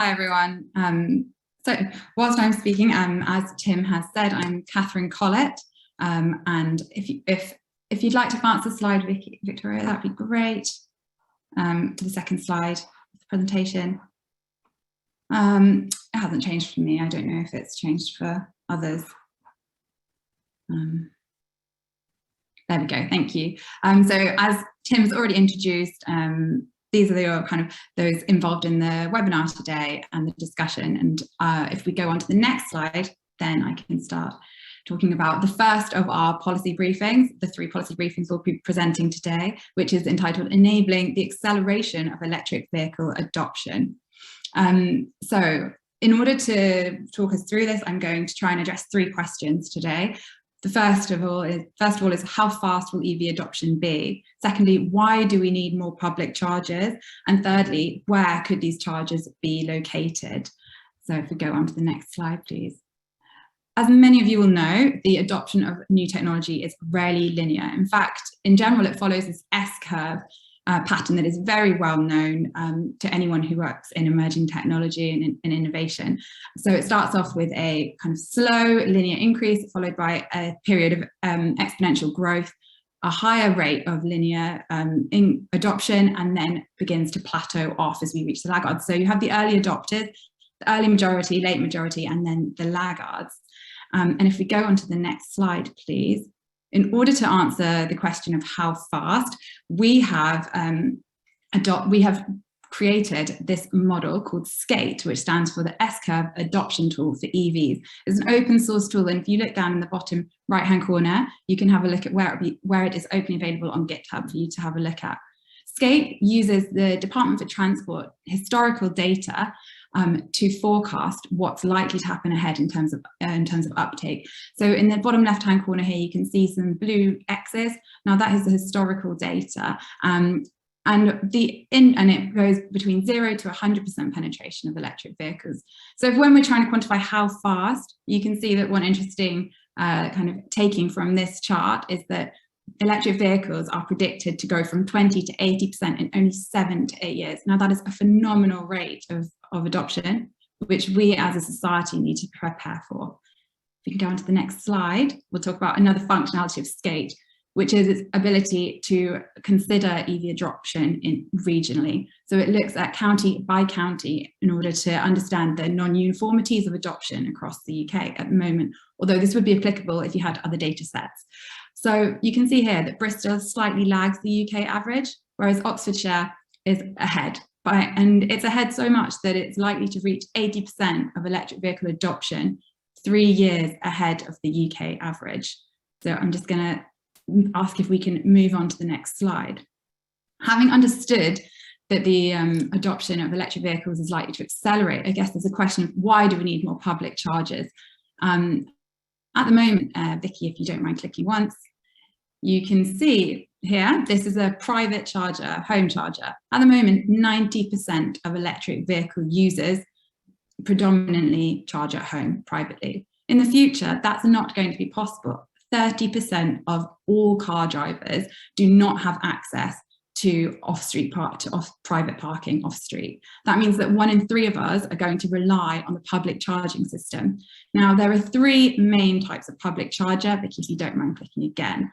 Hi everyone. So whilst I'm speaking, as Tim has said, I'm Catherine Collett, and if you'd like to advance the slide, Victoria, that'd be great. To the second slide, the presentation. It hasn't changed for me. I don't know if it's changed for others. There we go. Thank you. So as Tim's already introduced, these are those involved in the webinar today and the discussion. And if we go on to the next slide, then I can start talking about the first of our policy briefings, the 3 policy briefings we'll be presenting today, which is entitled Enabling the Acceleration of Electric Vehicle Adoption. So in order to talk us through this, I'm going to try and address 3 questions today. The first of all is how fast will EV adoption be? Secondly, why do we need more public chargers? And thirdly, where could these chargers be located? So if we go on to the next slide, please. As many of you will know, the adoption of new technology is rarely linear. In fact, in general, it follows this S-curve pattern that is very well known to anyone who works in emerging technology and innovation. So it starts off with a kind of slow linear increase, followed by a period of exponential growth, a higher rate of linear adoption, and then begins to plateau off as we reach the laggards. So you have the early adopters, the early majority, late majority, and then the laggards. And if we go on to the next slide, please. In order to answer the question of how fast, we have created this model called SCATE, which stands for the S-curve adoption tool for EVs. It's an open source tool, and if you look down in the bottom right-hand corner, you can have a look at where it is openly available on GitHub for you to have a look at. SCATE uses the Department for Transport historical data to forecast what's likely to happen ahead in terms of uptake. So in the bottom left-hand corner here, you can see some blue X's. Now that is the historical data, and it goes between 0 to 100% penetration of electric vehicles. So when we're trying to quantify how fast, you can see that one interesting kind of taking from this chart is that electric vehicles are predicted to go from 20 to 80% in only 7 to 8 years. Now that is a phenomenal rate of adoption, which we as a society need to prepare for. If you can go on to the next slide, we'll talk about another functionality of SCATE, which is its ability to consider EV adoption regionally. So it looks at county by county in order to understand the non-uniformities of adoption across the UK at the moment, although this would be applicable if you had other data sets. So you can see here that Bristol slightly lags the UK average, whereas Oxfordshire is ahead. And it's ahead so much that it's likely to reach 80% of electric vehicle adoption 3 years ahead of the UK average. So I'm just going to ask if we can move on to the next slide. Having understood that the adoption of electric vehicles is likely to accelerate, I guess there's a question of why do we need more public chargers? At the moment, Vicky, if you don't mind clicking once, you can see here, this is a private charger, home charger. At the moment, 90% of electric vehicle users predominantly charge at home privately. In the future, that's not going to be possible. 30% of all car drivers do not have access to private parking off-street. That means that 1 in 3 of us are going to rely on the public charging system. Now, there are 3 main types of public charger, Vicky, if you don't mind clicking again.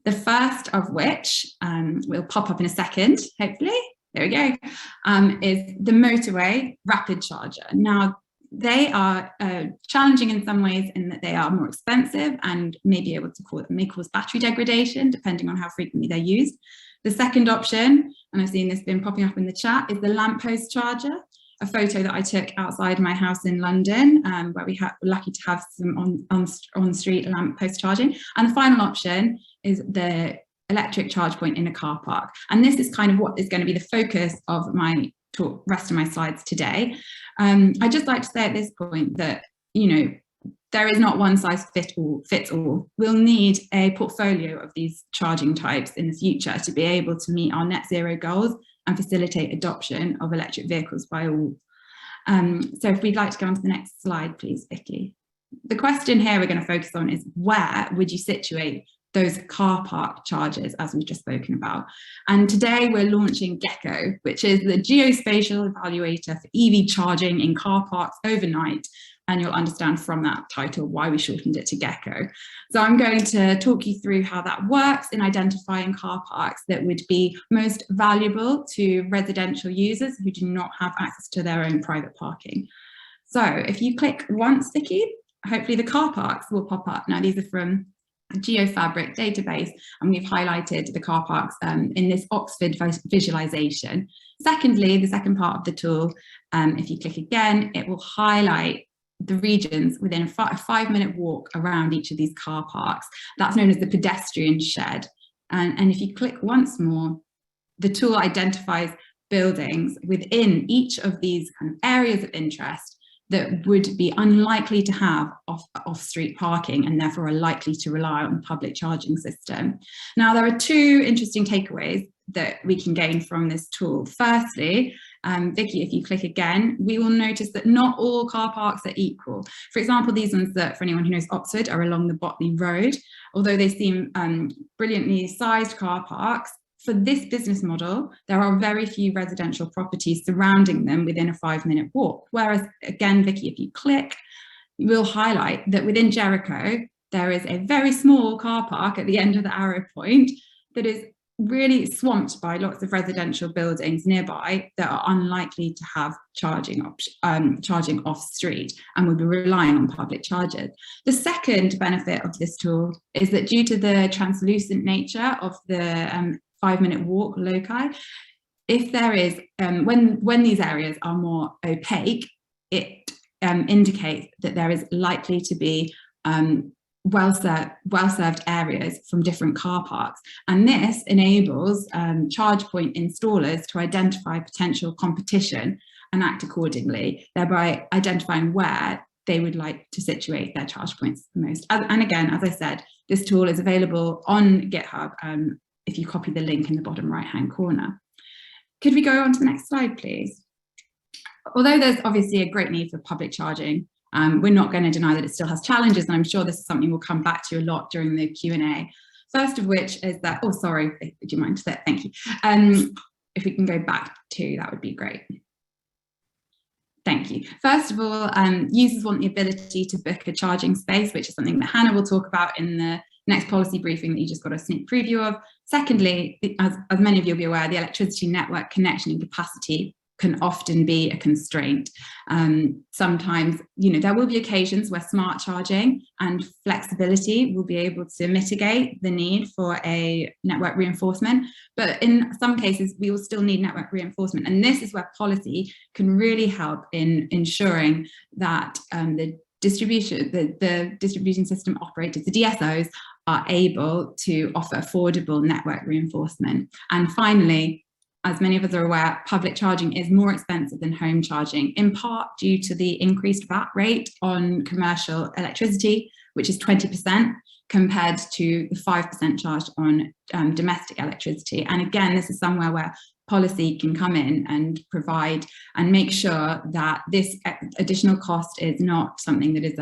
The first of which will pop up in a second, hopefully, there we go, is the motorway rapid charger. Now, they are challenging in some ways in that they are more expensive and may cause battery degradation depending on how frequently they're used. The second option, and I've seen this been popping up in the chat, is the lamppost charger, a photo that I took outside my house in London, where we're lucky to have some on-street lamppost charging. And the final option is the electric charge point in a car park. And this is kind of what is going to be the focus of my talk, rest of my slides today. I'd just like to say at this point that, there is not one size fits all. We'll need a portfolio of these charging types in the future to be able to meet our net zero goals and facilitate adoption of electric vehicles by all. So if we'd like to go on to the next slide, please, Vicky. The question here we're going to focus on is where would you situate those car park charges, as we've just spoken about. And today we're launching GECCO, which is the geospatial evaluator for EV charging in car parks overnight. And you'll understand from that title why we shortened it to GECCO. So I'm going to talk you through how that works in identifying car parks that would be most valuable to residential users who do not have access to their own private parking. So if you click once, Vicky, hopefully the car parks will pop up. Now, these are from a GeoFabric database, and we've highlighted the car parks in this Oxford visualization. Secondly, the second part of the tool, if you click again, it will highlight the regions within a 5-minute walk around each of these car parks. That's known as the pedestrian shed. And if you click once more, the tool identifies buildings within each of these kind of areas of interest that would be unlikely to have off-street parking and therefore are likely to rely on the public charging system. Now, there are two interesting takeaways that we can gain from this tool. Firstly, Vicky, if you click again, we will notice that not all car parks are equal. For example, these ones that, for anyone who knows Oxford, are along the Botley Road. Although they seem brilliantly sized car parks, for this business model, there are very few residential properties surrounding them within a 5-minute walk. Whereas, again, Vicky, if you click, we'll highlight that within GECCO, there is a very small car park at the end of the arrow point that is really swamped by lots of residential buildings nearby that are unlikely to have charging off street and will be relying on public chargers. The second benefit of this tool is that due to the translucent nature of the 5-minute walk loci, if there is, when these areas are more opaque, it indicates that there is likely to be well-served areas from different car parks. And this enables charge point installers to identify potential competition and act accordingly, thereby identifying where they would like to situate their charge points the most. And again, as I said, this tool is available on GitHub if you copy the link in the bottom right-hand corner. Could we go on to the next slide, please? Although there's obviously a great need for public charging, we're not going to deny that it still has challenges, and I'm sure this is something we'll come back to a lot during the Q&A. First of which is that, oh, sorry, would you mind? Thank you. If we can go back to, that would be great. Thank you. First of all, users want the ability to book a charging space, which is something that Hannah will talk about in the next policy briefing that you just got a sneak preview of. Secondly, as many of you will be aware, the electricity network connection and capacity can often be a constraint. Sometimes, there will be occasions where smart charging and flexibility will be able to mitigate the need for a network reinforcement. But in some cases, we will still need network reinforcement. And this is where policy can really help in ensuring that the distribution system operators, the DSOs, are able to offer affordable network reinforcement. And finally, as many of us are aware, public charging is more expensive than home charging, in part due to the increased VAT rate on commercial electricity, which is 20%, compared to the 5% charged on domestic electricity. And again, this is somewhere where policy can come in and provide and make sure that this additional cost is not something that is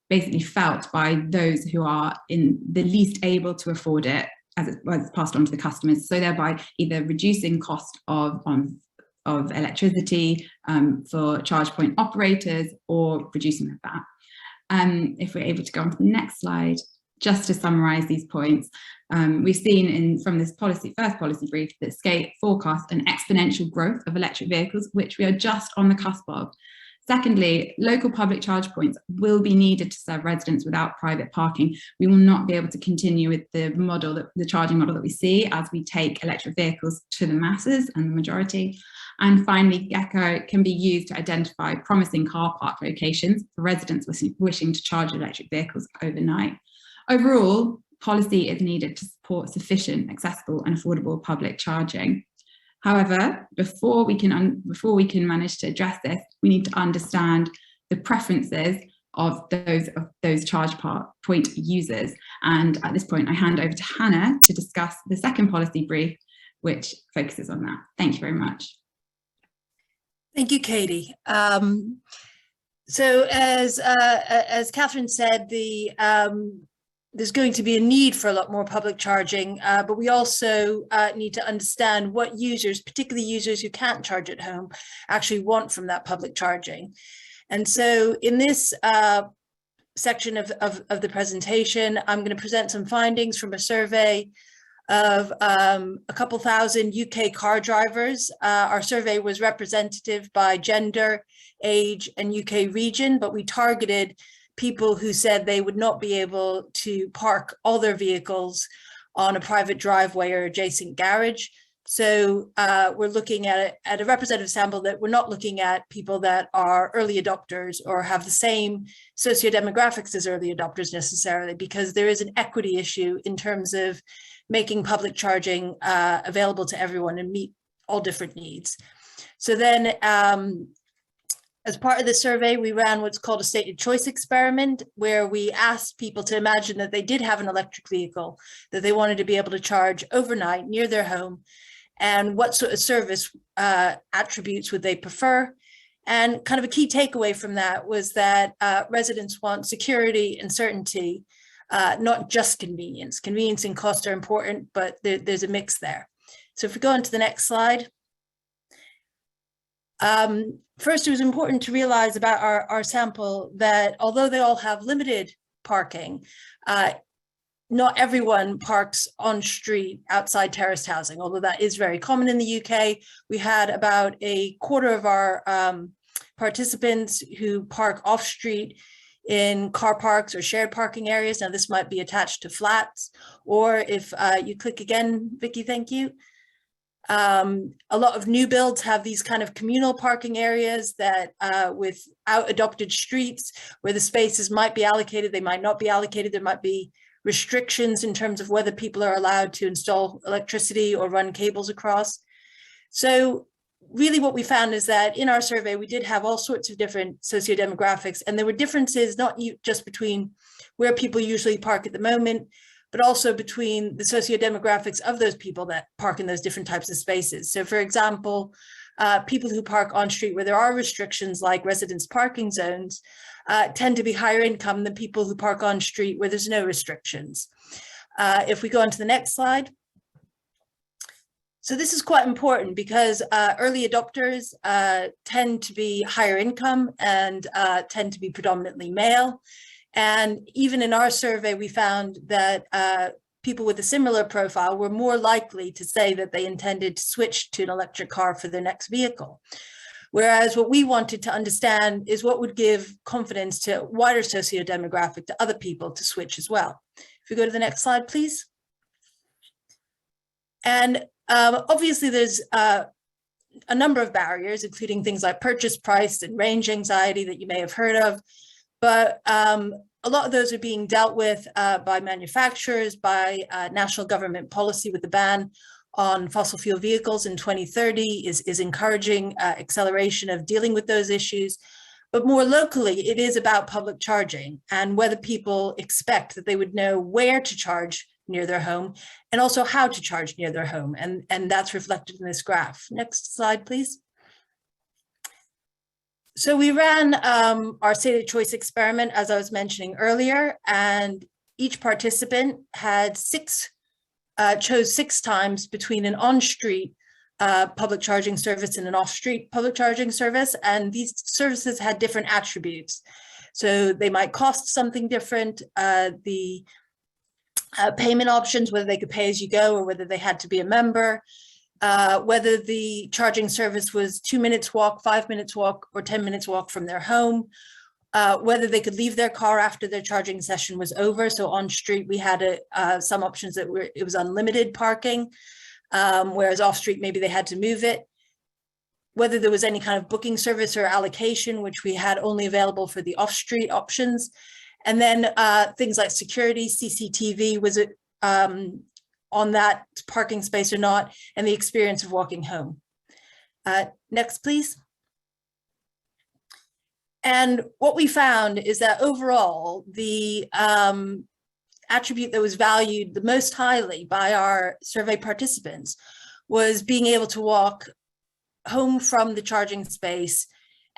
basically felt by those who are in the least able to afford it as it's passed on to the customers. So thereby either reducing cost of electricity for charge point operators or reducing the VAT. If we're able to go on to the next slide, just to summarise these points, we've seen from this first policy brief that SCAPE forecasts an exponential growth of electric vehicles, which we are just on the cusp of. Secondly, local public charge points will be needed to serve residents without private parking. We will not be able to continue with the charging model that we see as we take electric vehicles to the masses and the majority. And finally, GECCO can be used to identify promising car park locations for residents wishing to charge electric vehicles overnight. Overall, policy is needed to support sufficient, accessible and affordable public charging. However, before we can manage to address this, we need to understand the preferences of those charge point users. And at this point, I hand over to Hannah to discuss the second policy brief, which focuses on that. Thank you very much. Thank you, Katie. So as Catherine said, the there's going to be a need for a lot more public charging, but we also need to understand what users, particularly users who can't charge at home, actually want from that public charging. And so in this section of the presentation, I'm going to present some findings from a survey of a couple thousand UK car drivers. Our survey was representative by gender, age, and UK region, but we targeted people who said they would not be able to park all their vehicles on a private driveway or adjacent garage. So we're looking at a representative sample that we're not looking at people that are early adopters or have the same sociodemographics as early adopters necessarily, because there is an equity issue in terms of making public charging available to everyone and meet all different needs. So then as part of the survey, we ran what's called a stated choice experiment, where we asked people to imagine that they did have an electric vehicle that they wanted to be able to charge overnight near their home, and what sort of service attributes would they prefer. And kind of a key takeaway from that was that residents want security and certainty, not just convenience. Convenience and cost are important, but there's a mix there. So if we go on to the next slide. First, it was important to realize about our sample that although they all have limited parking, not everyone parks on street outside terraced housing, although that is very common in the UK. We had about a quarter of our participants who park off street in car parks or shared parking areas. Now this might be attached to flats, or if you click again, Vicky, thank you. A lot of new builds have these kind of communal parking areas that without adopted streets where the spaces might be allocated, they might not be allocated. There might be restrictions in terms of whether people are allowed to install electricity or run cables across. So really what we found is that in our survey, we did have all sorts of different sociodemographics, and there were differences not just between where people usually park at the moment, but also between the sociodemographics of those people that park in those different types of spaces. So for example, people who park on street where there are restrictions like residence parking zones tend to be higher income than people who park on street where there's no restrictions. If we go on to the next slide. So this is quite important because early adopters tend to be higher income and tend to be predominantly male. And even in our survey, we found that people with a similar profile were more likely to say that they intended to switch to an electric car for their next vehicle. Whereas what we wanted to understand is what would give confidence to wider sociodemographic, to other people to switch as well. If we go to the next slide, please. And obviously there's a number of barriers, including things like purchase price and range anxiety that you may have heard of. But a lot of those are being dealt with by manufacturers, by national government policy with the ban on fossil fuel vehicles in 2030 is encouraging acceleration of dealing with those issues. But more locally, it is about public charging and whether people expect that they would know where to charge near their home and also how to charge near their home. And that's reflected in this graph. Next slide, please. So we ran our stated choice experiment, as I was mentioning earlier, and each participant had chose 6 times between an on-street public charging service and an off-street public charging service. And these services had different attributes. So they might cost something different, the payment options, whether they could pay as you go or whether they had to be a member, whether the charging service was 2 minutes walk, 5 minutes walk, or 10 minutes walk from their home, whether they could leave their car after their charging session was over. So on street, we had some options that it was unlimited parking, whereas off street, maybe they had to move it. Whether there was any kind of booking service or allocation, which we had only available for the off street options. And then things like security, CCTV, was it on that parking space or not, and the experience of walking home. Next, please. And what we found is that overall, the attribute that was valued the most highly by our survey participants was being able to walk home from the charging space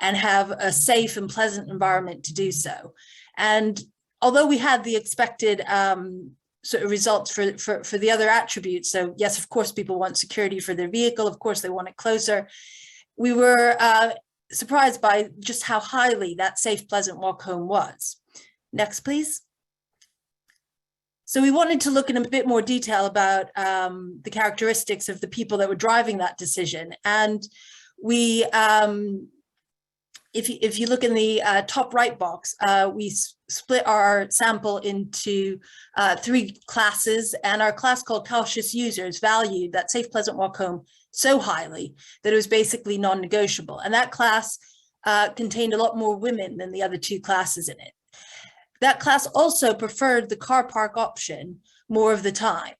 and have a safe and pleasant environment to do so. And although we had the expected sort of results for the other attributes, so yes, of course, people want security for their vehicle, of course, they want it closer, we were surprised by just how highly that safe, pleasant walk home was. Next, please. So we wanted to look in a bit more detail about the characteristics of the people that were driving that decision. And we, if you look in the top right box, we split our sample into 3 classes, and our class called cautious users valued that safe, pleasant walk home so highly that it was basically non-negotiable. And that class contained a lot more women than the other 2 classes in it. That class also preferred the car park option more of the time.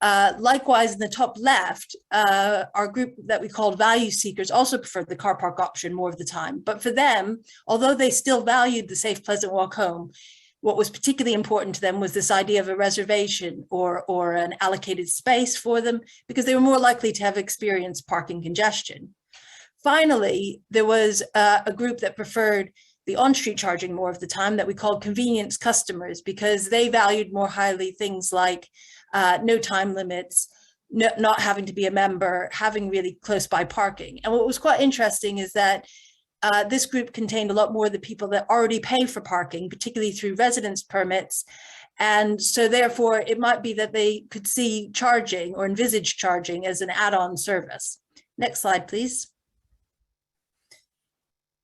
Likewise, in the top left, our group that we called value seekers also preferred the car park option more of the time. But for them, although they still valued the safe, pleasant walk home, what was particularly important to them was this idea of a reservation or an allocated space for them, because they were more likely to have experienced parking congestion. Finally, there was a group that preferred the on-street charging more of the time that we called convenience customers, because they valued more highly things like no time limits, not having to be a member, having really close by parking. And what was quite interesting is that this group contained a lot more of the people that already pay for parking, particularly through residence permits. And so therefore, it might be that they could see charging or envisage charging as an add-on service. Next slide, please.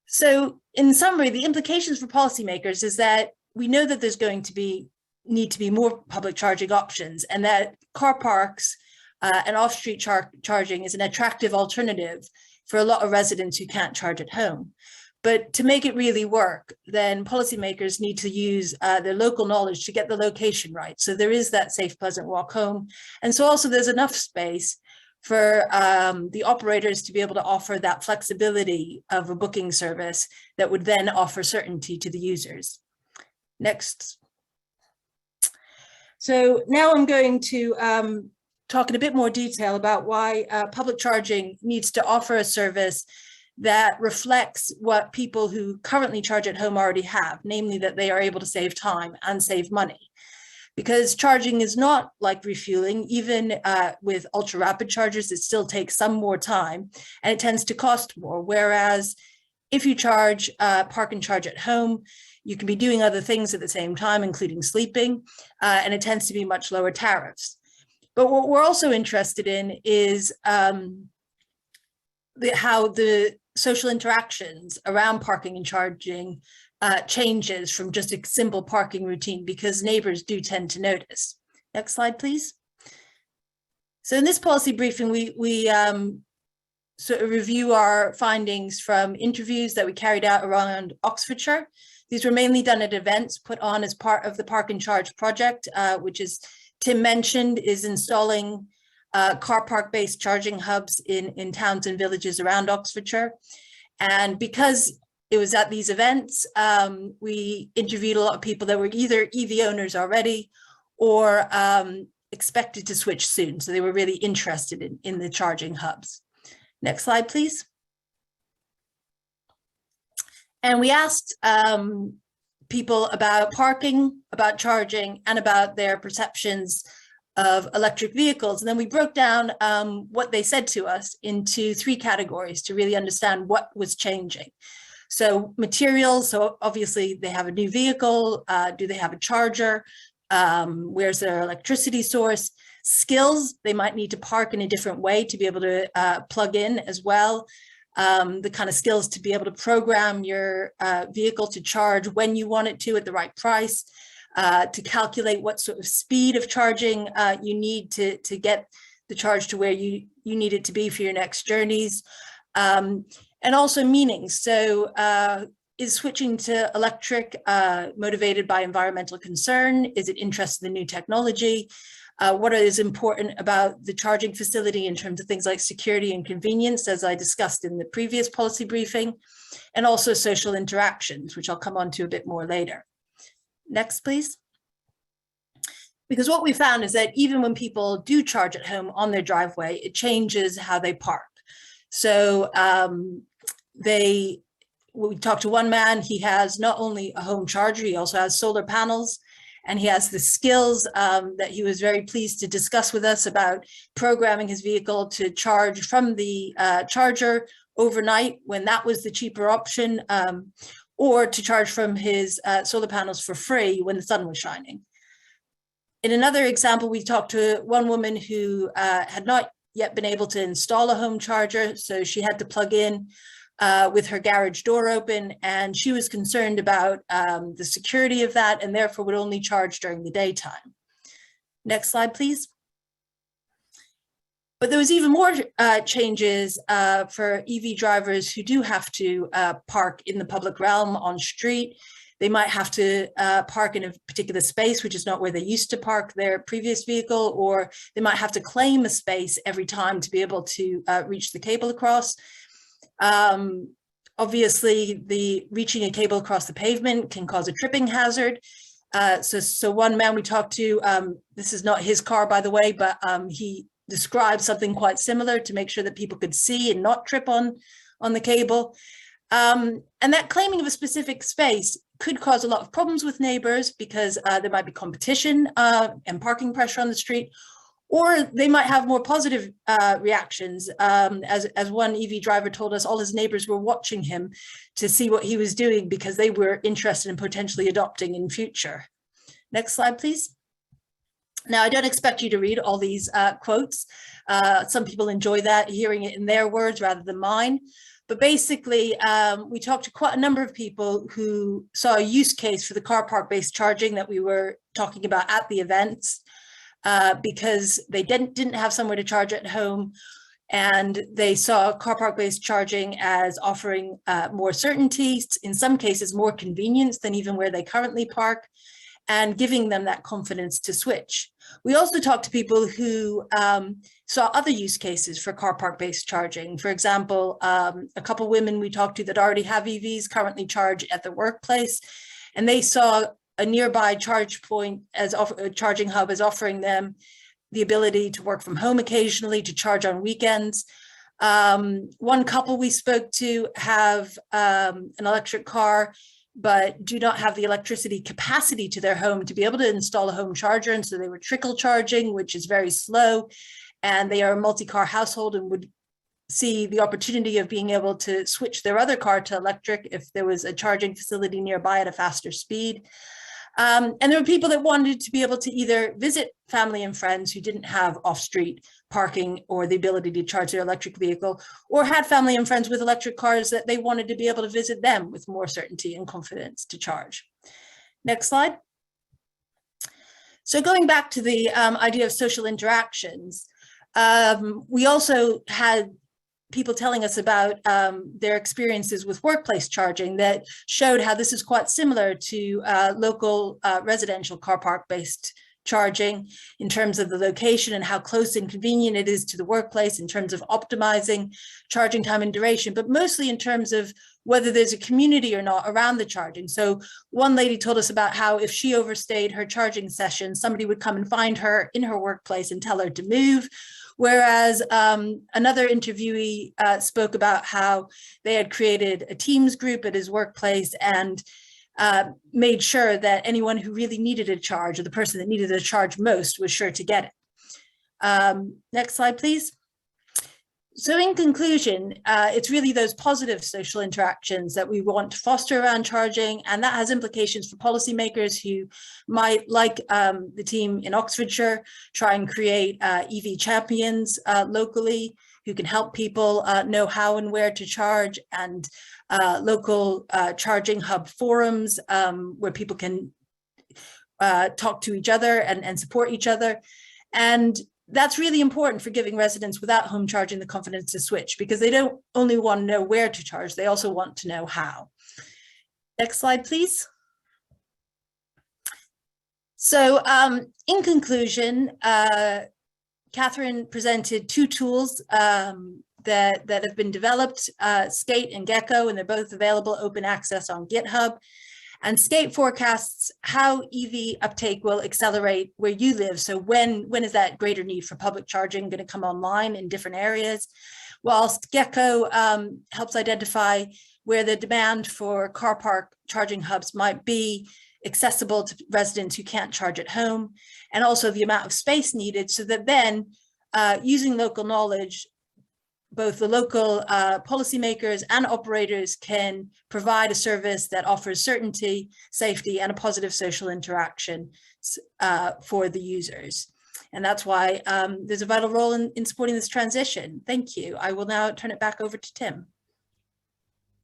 So in summary, the implications for policymakers is that we know that there's going to need to be more public charging options, and that car parks and off-street charging is an attractive alternative for a lot of residents who can't charge at home. But to make it really work, then policymakers need to use their local knowledge to get the location right. So there is that safe, pleasant walk home. And so also there's enough space for the operators to be able to offer that flexibility of a booking service that would then offer certainty to the users. Next. So now I'm going to talk in a bit more detail about why public charging needs to offer a service that reflects what people who currently charge at home already have, namely that they are able to save time and save money. Because charging is not like refueling. Even with ultra rapid chargers, it still takes some more time and it tends to cost more. Whereas if you charge, park and charge at home, you can be doing other things at the same time, including sleeping, and it tends to be much lower tariffs. But what we're also interested in is how the social interactions around parking and charging changes from just a simple parking routine, because neighbors do tend to notice. Next slide, please. So in this policy briefing, we sort of review our findings from interviews that we carried out around Oxfordshire. These were mainly done at events put on as part of the Park and Charge project, which, as Tim mentioned, is installing car park-based charging hubs in towns and villages around Oxfordshire. And because it was at these events, we interviewed a lot of people that were either EV owners already or expected to switch soon. So they were really interested in the charging hubs. Next slide, please. And we asked people about parking, about charging, and about their perceptions of electric vehicles. And then we broke down what they said to us into 3 categories to really understand what was changing. So materials, so obviously they have a new vehicle, do they have a charger, where's their electricity source? Skills, they might need to park in a different way to be able to plug in as well. The kind of skills to be able to program your vehicle to charge when you want it to at the right price, to calculate what sort of speed of charging you need to get the charge to where you need it to be for your next journeys. And also meaning. So is switching to electric motivated by environmental concern? Is it interested in new technology? What is important about the charging facility in terms of things like security and convenience, as I discussed in the previous policy briefing, and also social interactions, which I'll come on to a bit more later. Next, please. Because what we found is that even when people do charge at home on their driveway, it changes how they park. So they We talked to one man, he has not only a home charger, he also has solar panels, and he has the skills that he was very pleased to discuss with us about programming his vehicle to charge from the charger overnight when that was the cheaper option, or to charge from his solar panels for free when the sun was shining. In another example, we talked to one woman who had not yet been able to install a home charger, so she had to plug in with her garage door open, and she was concerned about the security of that and therefore would only charge during the daytime. Next slide, please. But there was even more changes for EV drivers who do have to park in the public realm on street. They might have to park in a particular space, which is not where they used to park their previous vehicle, or they might have to claim a space every time to be able to reach the cable across. Obviously, reaching a cable across the pavement can cause a tripping hazard. So one man we talked to, this is not his car, by the way, but he described something quite similar to make sure that people could see and not trip on the cable. And that claiming of a specific space could cause a lot of problems with neighbors because there might be competition and parking pressure on the street, or they might have more positive reactions. As one EV driver told us, all his neighbors were watching him to see what he was doing because they were interested in potentially adopting in future. Next slide, please. Now, I don't expect you to read all these quotes. Some people enjoy that, hearing it in their words rather than mine. But basically, we talked to quite a number of people who saw a use case for the car park-based charging that we were talking about at the events, because they didn't have somewhere to charge at home, and they saw car park-based charging as offering more certainty, in some cases more convenience than even where they currently park, and giving them that confidence to switch. We also talked to people who saw other use cases for car park-based charging. For example, a couple women we talked to that already have EVs currently charge at their workplace, and they saw a nearby charge point as a charging hub as offering them the ability to work from home occasionally, to charge on weekends. One couple we spoke to have an electric car, but do not have the electricity capacity to their home to be able to install a home charger. And so they were trickle charging, which is very slow. And they are a multi-car household and would see the opportunity of being able to switch their other car to electric if there was a charging facility nearby at a faster speed. And there were people that wanted to be able to either visit family and friends who didn't have off-street parking or the ability to charge their electric vehicle, or had family and friends with electric cars that they wanted to be able to visit them with more certainty and confidence to charge. Next slide. So going back to the idea of social interactions, we also had people telling us about their experiences with workplace charging that showed how this is quite similar to local residential car park-based charging in terms of the location and how close and convenient it is to the workplace in terms of optimizing charging time and duration, but mostly in terms of whether there's a community or not around the charging. So one lady told us about how if she overstayed her charging session, somebody would come and find her in her workplace and tell her to move. Whereas another interviewee spoke about how they had created a Teams group at his workplace and made sure that anyone who really needed a charge, or the person that needed a charge most, was sure to get it. Next slide, please. So in conclusion, it's really those positive social interactions that we want to foster around charging, and that has implications for policymakers who might, like the team in Oxfordshire, try and create EV champions locally who can help people know how and where to charge, and local charging hub forums where people can talk to each other and support each other. And that's really important for giving residents without home charging the confidence to switch, because they don't only want to know where to charge, they also want to know how. Next slide, please. So in conclusion, Catherine presented two tools that have been developed, Skate and GECCO, and they're both available open access on GitHub. And Skate forecasts how EV uptake will accelerate where you live. So when is that greater need for public charging going to come online in different areas? Whilst GECCO helps identify where the demand for car park charging hubs might be accessible to residents who can't charge at home, and also the amount of space needed, so that then using local knowledge, both the local policymakers and operators can provide a service that offers certainty, safety, and a positive social interaction for the users. And that's why there's a vital role in supporting this transition. Thank you. I will now turn it back over to Tim.